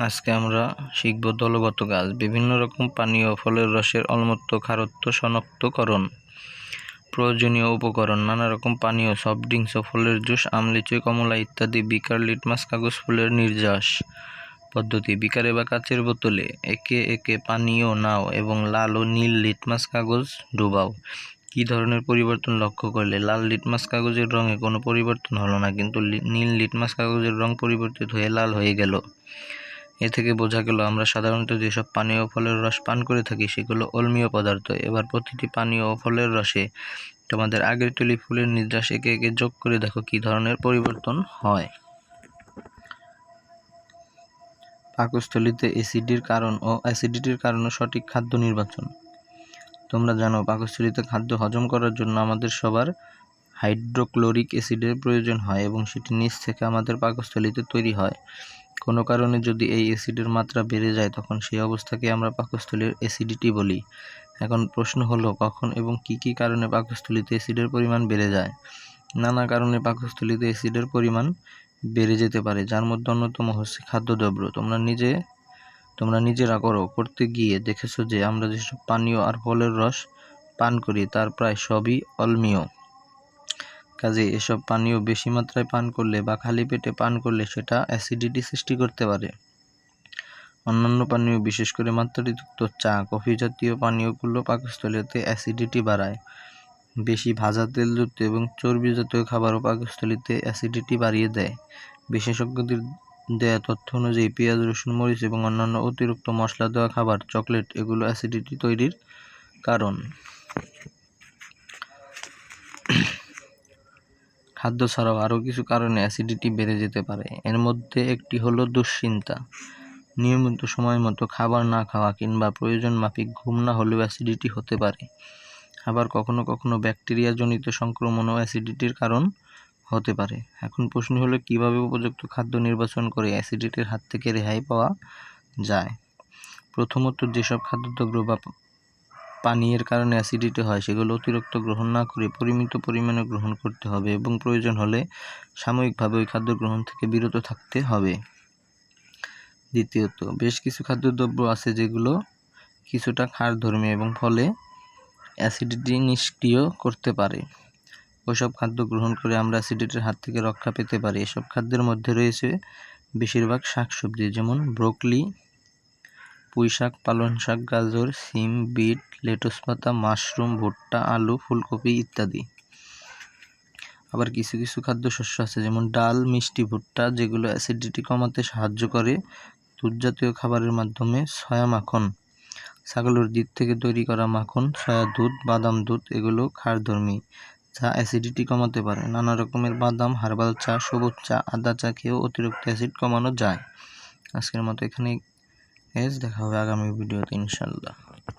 আজকে আমরা শিখব দলগত কাজ। বিভিন্ন রকম পানীয় ফলের রসের অলমত্ব খারত্ব শনাক্তকরণ। প্রয়োজনীয় উপকরণ: নানা রকম পানীয়, সফট ড্রিঙ্কস ও ফলের জুস, আম, লিচু, কমলা ইত্যাদি। বিকার, লিটমাস কাগজ ফুলের নির্যাস পদ্ধতি: বিকারে বা কাচের বোতলে একে একে পানীয় নাও এবং লাল ও নীল লিটমাস কাগজ ডুবাও। কী ধরনের পরিবর্তন লক্ষ্য করলে? লাল লিটমাস কাগজের রঙে কোনো পরিবর্তন হলো না, কিন্তু নীল লিটমাস কাগজের রং পরিবর্তিত হয়ে লাল হয়ে গেল। এ থেকে বোঝা গেল আমরা সাধারণত যেসব পানীয় ফলের রস পান করে থাকি সেগুলো অম্লীয় পদার্থ। এবার প্রতিটি পানীয় ও ফলের রসে তোমাদের আগের তৈরি ফুলের নির্যাস একে একে যোগ করে দেখো কী ধরনের পরিবর্তন হয়। পাকস্থলীতে অ্যাসিডিটির কারণ ও সঠিক খাদ্য নির্বাচন। তোমরা জানো পাকস্থলীতে খাদ্য হজম করার জন্য আমাদের সবার হাইড্রোক্লোরিক অ্যাসিডের প্রয়োজন হয় এবং সেটি নিচ থেকে আমাদের পাকস্থলীতে তৈরি হয়। কোনো কারণে যদি এই অ্যাসিডের মাত্রা বেড়ে যায় তখন সেই অবস্থাকে আমরা পাকস্থলীর অ্যাসিডিটি বলি। এখন প্রশ্ন হলো, কখন এবং কি কি কারণে পাকস্থলীতে অ্যাসিডের পরিমাণ বেড়ে যায়? নানা কারণে পাকস্থলীতে অ্যাসিডের পরিমাণ বেড়ে যেতে পারে, যার মধ্যে অন্যতম হচ্ছে খাদ্যদ্রব্য। তোমরা নিজেরা করতে গিয়ে দেখেছো যে আমরা যেসব পানীয় আর ফলের রস পান করি তার প্রায় সবই অম্লীয়। কাজে এসব পানীয় বেশি মাত্রায় পান করলে বা খালি পেটে পান করলে সেটা অ্যাসিডিটি সৃষ্টি করতে পারে। অন্যান্য পানীয়, বিশেষ করে মাত্রাতিরিক্ত চা, কফি জাতীয় পানীয়গুলো পাকস্থলীতে অ্যাসিডিটি বাড়ায়। বেশি ভাজা, তেলযুক্ত এবং চর্বি জাতীয় খাবারও পাকস্থলীতে অ্যাসিডিটি বাড়িয়ে দেয়। বিশেষজ্ঞদের দেয়া তথ্য অনুযায়ী পেঁয়াজ, রসুন, মরিচ এবং অন্যান্য অতিরিক্ত মশলা দেওয়া খাবার, চকলেট এগুলো অ্যাসিডিটি তৈরির কারণ। খাদ্য ছাড়াও আরও কিছু কারণে অ্যাসিডিটি বেড়ে যেতে পারে। এর মধ্যে একটি হলো দুশ্চিন্তা। নিয়মিত সময় মতো খাবার না খাওয়া কিংবা প্রয়োজন মাফিক ঘুম না হলেও অ্যাসিডিটি হতে পারে। আবার কখনো কখনো ব্যাকটেরিয়াজনিত সংক্রমণও অ্যাসিডিটির কারণ হতে পারে। এখন প্রশ্ন হলো, কিভাবে উপযুক্ত খাদ্য নির্বাচন করে অ্যাসিডিটির হাত থেকে রেহাই পাওয়া যায়? প্রথমত, যেসব খাদ্যদ্রব্য বা পানীয়ের কারণে অ্যাসিডিটি হয় সেগুলো অতিরিক্ত গ্রহণ না করে পরিমিত পরিমাণে গ্রহণ করতে হবে এবং প্রয়োজন হলে সাময়িকভাবে ওই খাদ্য গ্রহণ থেকে বিরত থাকতে হবে। দ্বিতীয়ত, বেশ কিছু খাদ্যদ্রব্য আছে যেগুলো কিছুটা ক্ষারধর্মী এবং ফলে অ্যাসিডিটি নিষ্ক্রিয় করতে পারে। ওইসব খাদ্য গ্রহণ করে আমরা অ্যাসিডিটির হাত থেকে রক্ষা পেতে পারি। এসব খাদ্যের মধ্যে রয়েছে বেশিরভাগ শাকসবজি, যেমন ব্রোকলি, পুঁইশাক, পালং শাক, গাজর, সিম, বিট, লেটুস পাতা, মাশরুম, ভুট্টা, আলু, ফুলকপি ইত্যাদি। আবার কিছু কিছু খাদ্যশস্য আছে যেমন ডাল, মিষ্টি ভুট্টা, যেগুলো অ্যাসিডিটি কমাতে সাহায্য করে। দুধ জাতীয় খাবারের মাধ্যমে সয়া মাখন, ছাগলের দুধ থেকে তৈরি করা মাখন, সয়া দুধ, বাদাম দুধ এগুলো ক্ষারধর্মী, যা অ্যাসিডিটি কমাতে পারে। নানা রকমের বাদাম, হার্বাল চা, সবুজ চা, আদা চা খেয়েও অতিরিক্ত অ্যাসিড কমানো যায়। আজকের মতো এখানেই। দেখা হবে আগামী ভিডিওতে ইনশাল্লাহ।